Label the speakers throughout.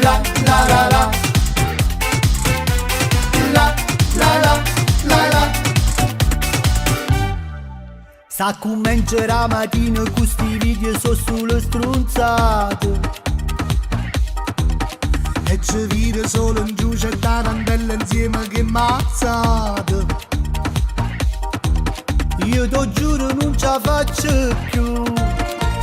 Speaker 1: la la la la, la la la la la. Sa cum mangerà mattina con sti video so solo strunzate, e ci vive solo in giù c'è tarantella insieme che mazzate. Io t'ho giuro non ce la faccio più,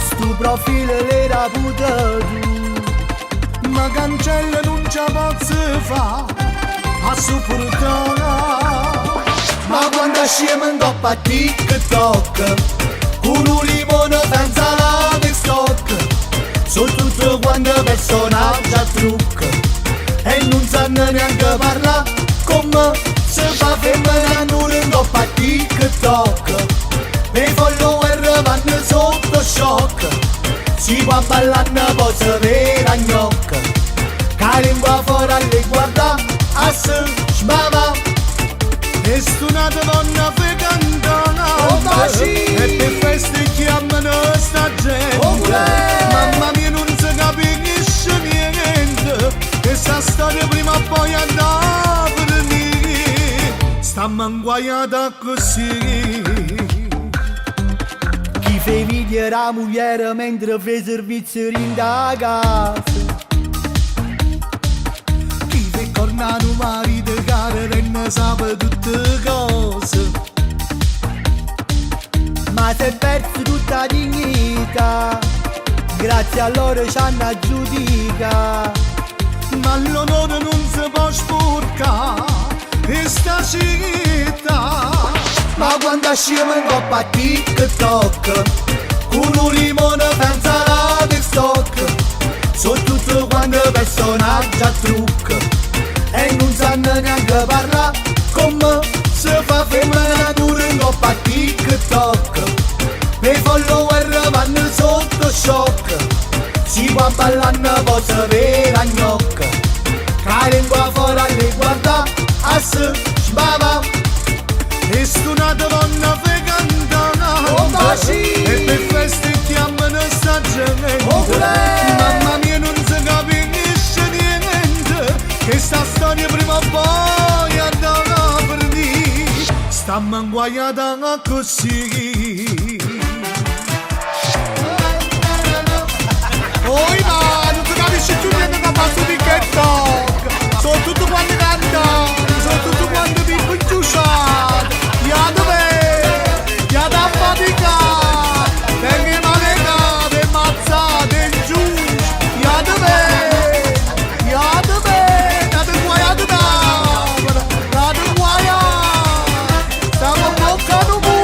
Speaker 1: sto profilo l'era puta tu, ma cancella non ce la posso fa a supportare. Ma quando scemo in coppa a TikTok, con un limone senza la stock, sono tutto quanto personaggi a trucco, e non sanno neanche parlare come se fa femmina nulla in coppa a TikTok. E i follower vanno sotto shock, si può ballare poi si vede a gnocca, che la lingua fuori alle guarda a se sbava. E stunata donna fe cantante, e per feste chiamano sta gente. Mamma mia non si capisce niente, e sta storia prima o poi andrà a finire. Stiamo inguaiata così. Chi fa i video la moglie mentre fa servizio in da casa, chi fa cornato marito che rende sapere tutte cose, ma si è perso tutta dignità, grazie a loro ci hanno giudicato. Ma l'onore non si può sporcare in sta città. Ma quando scemo in coppa a TikTok, con un limone senza la stock, sono tutto quanto personaggi a trucco, e non sanno neanche parlare come se fa femmina pure in coppa a TikTok. E i follower vanno sotto shock, si può ballare poi si vede a gnocca, che la lingua fuori alle guarda a se sbava. E stunata donna fe cantante, e per feste chiamano sta gente. Mamma mia non si capisce niente, che sta storia prima o poi andrà a finire. Stiamo inguaiata così. Oi ma non si capisce più niente da parte di TikTok, sono tutto quanti cantano, sono tutto quanti picco ingiusciati. Ya dove? Ya da fatica, tengi malegate, mazzate in giù. Ya dove? Ya dove? Date guaiate da, date guaiate, stiamo bloccando pure.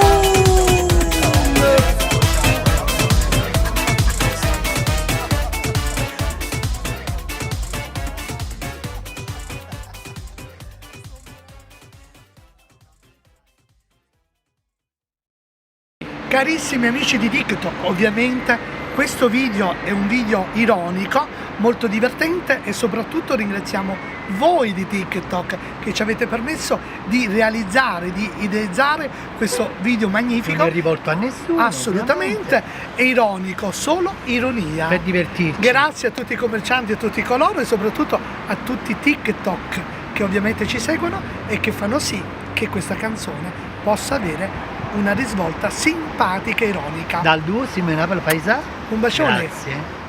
Speaker 1: Carissimi amici di TikTok, ovviamente questo video è un video ironico, molto divertente, e soprattutto ringraziamo voi di TikTok che ci avete permesso di realizzare, di ideare questo video magnifico.
Speaker 2: Non è rivolto a nessuno,
Speaker 1: assolutamente, è ironico, solo ironia.
Speaker 2: Per divertirci.
Speaker 1: Grazie a tutti i commercianti, a tutti coloro, e soprattutto a tutti i TikTok che ovviamente ci seguono e che fanno sì che questa canzone possa avere una risvolta simpatica e ironica.
Speaker 2: Dal duo Simona per Paesà.
Speaker 1: Un bacione.
Speaker 2: Grazie.